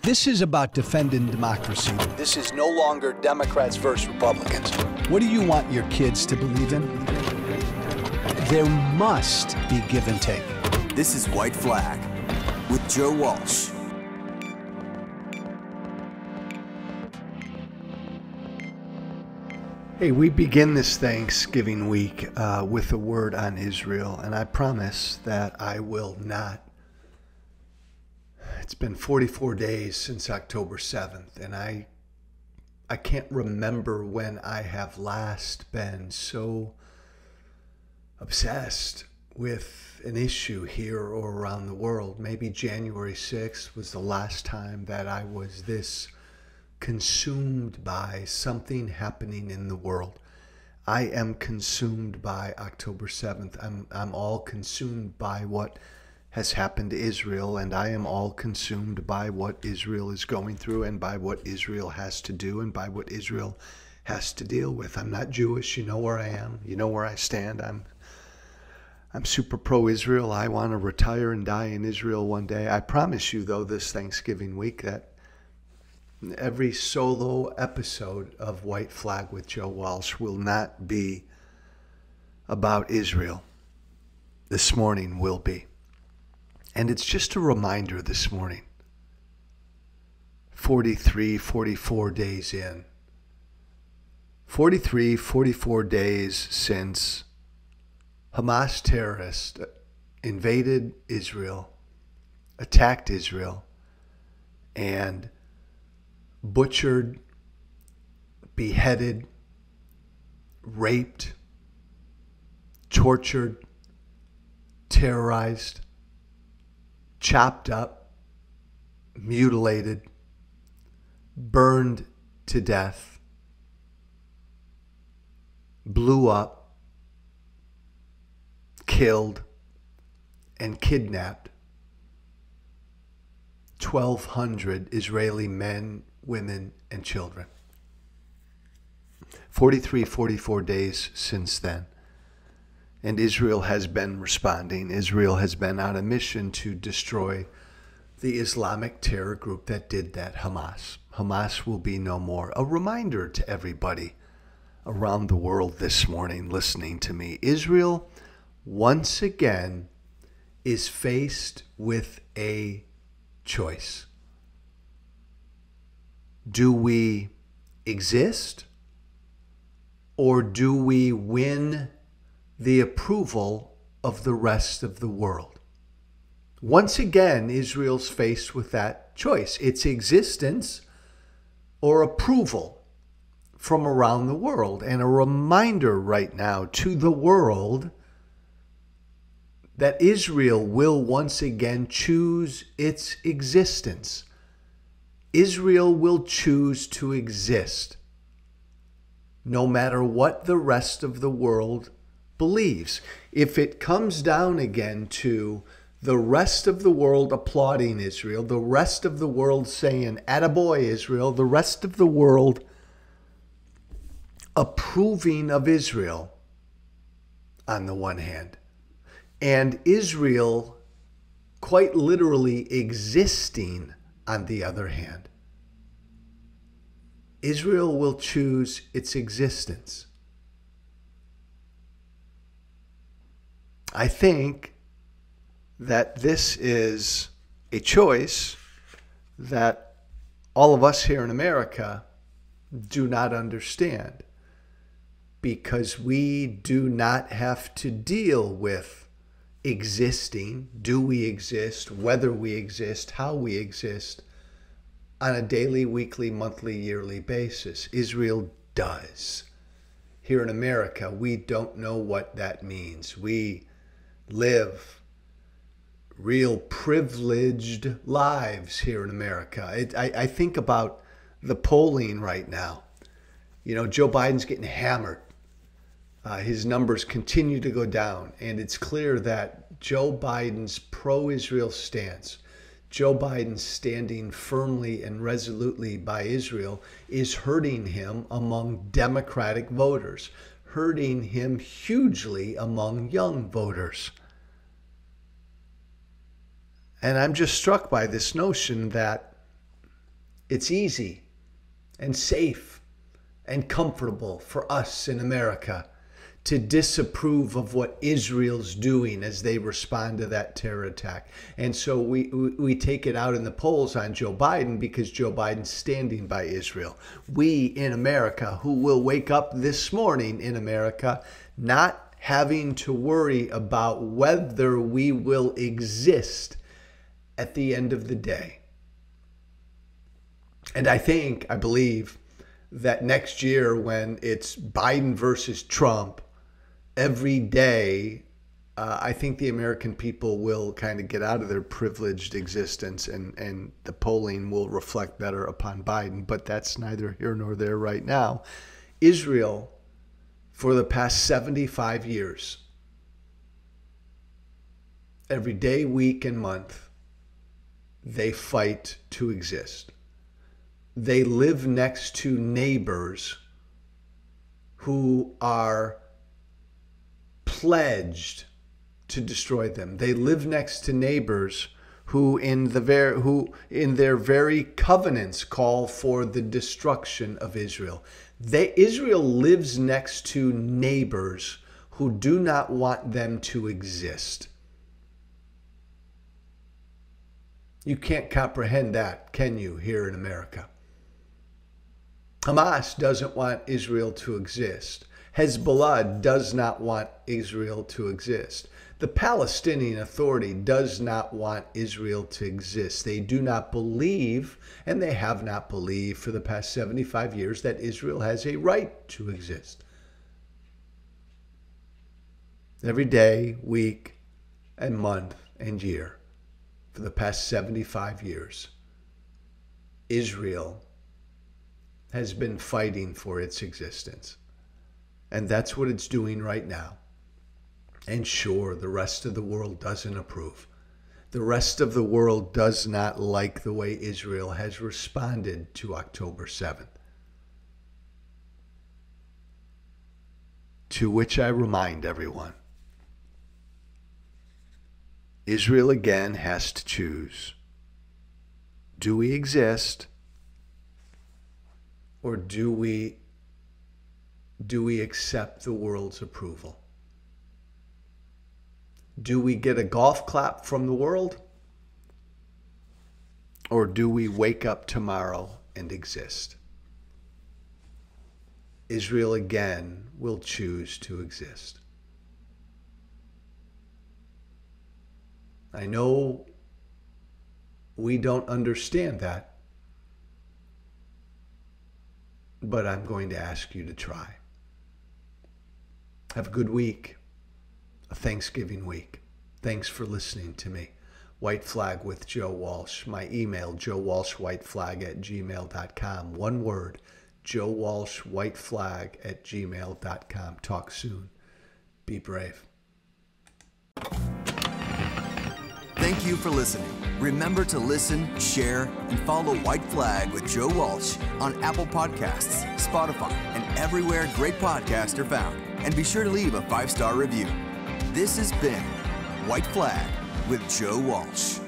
This is about defending democracy. This is no longer Democrats versus Republicans. What do you want your kids to believe in? There must be give and take. This is White Flag with Joe Walsh. Hey, we begin this Thanksgiving week with a word on Israel, and I promise that I will not. It's been 44 days since October 7th, and I can't remember when I have last been so obsessed with an issue here or around the world. Maybe January 6th was the last time that I was this consumed by something happening in the world. I am consumed by October 7th. I'm all consumed by what has happened to Israel, and I am all consumed by what Israel is going through and by what Israel has to do and by what Israel has to deal with. I'm not Jewish. You know where I am. You know where I stand. I'm super pro-Israel. I want to retire and die in Israel one day. I promise you, though, this Thanksgiving week that every solo episode of White Flag with Joe Walsh will not be about Israel. This morning will be. And it's just a reminder this morning, 43, 44 days in, 43, 44 days since Hamas terrorists invaded Israel, attacked Israel, and butchered, beheaded, raped, tortured, terrorized, chopped up, mutilated, burned to death, blew up, killed, and kidnapped 1,200 Israeli men, women, and children. 43, 44 days since then. And Israel has been responding. Israel has been on a mission to destroy the Islamic terror group that did that, Hamas. Hamas will be no more. A reminder to everybody around the world this morning listening to me. Israel, once again, is faced with a choice. Do we exist, or do we win the approval of the rest of the world? Once again, Israel's faced with that choice. Its existence or approval from around the world. And a reminder right now to the world that Israel will once again choose its existence. Israel will choose to exist no matter what the rest of the world believes. If it comes down again to the rest of the world applauding Israel, the rest of the world saying, "Attaboy, Israel," the rest of the world approving of Israel on the one hand, and Israel quite literally existing on the other hand, Israel will choose its existence. I think that this is a choice that all of us here in America do not understand, because we do not have to deal with existing, do we exist, whether we exist, how we exist, on a daily, weekly, monthly, yearly basis. Israel does. Here in America, we don't know what that means. We live real privileged lives here in America. I think about the polling right now. You know, Joe Biden's getting hammered. His numbers continue to go down, and it's clear that Joe Biden's pro-Israel stance, Joe Biden standing firmly and resolutely by Israel, is hurting him among Democratic voters, hurting him hugely among young voters. And I'm just struck by this notion that It's easy and safe and comfortable for us in America to disapprove of what Israel's doing as they respond to that terror attack. And so we take it out in the polls on Joe Biden because Joe Biden's standing by Israel. We in America, who will wake up this morning in America not having to worry about whether we will exist at the end of the day. And I believe that next year when it's Biden versus Trump, every day, I think the American people will kind of get out of their privileged existence and the polling will reflect better upon Biden. But that's neither here nor there right now. Israel, for the past 75 years, every day, week, and month, they fight to exist. They live next to neighbors who are pledged to destroy them. They live next to neighbors who in their very covenants call for the destruction of Israel. Israel lives next to neighbors who do not want them to exist. You can't comprehend that, can you, here in America? Hamas doesn't want Israel to exist. Hezbollah does not want Israel to exist. The Palestinian Authority does not want Israel to exist. They do not believe, and they have not believed for the past 75 years, that Israel has a right to exist. Every day, week, and month, and year, for the past 75 years, Israel has been fighting for its existence. And that's what it's doing right now. And sure, the rest of the world doesn't approve. The rest of the world does not like the way Israel has responded to October 7th. To which I remind everyone, Israel again has to choose. Do we exist? Or do we accept the world's approval? Do we get a golf clap from the world? Or do we wake up tomorrow and exist? Israel again will choose to exist. I know we don't understand that, but I'm going to ask you to try. Have a good week, a Thanksgiving week. Thanks for listening to me. White Flag with Joe Walsh. My email, joewalshwhiteflag@gmail.com. One word, joewalshwhiteflag@gmail.com. Talk soon. Be brave. Thank you for listening. Remember to listen, share, and follow White Flag with Joe Walsh on Apple Podcasts, Spotify, and everywhere great podcasts are found. And be sure to leave a 5-star review. This has been White Flag with Joe Walsh.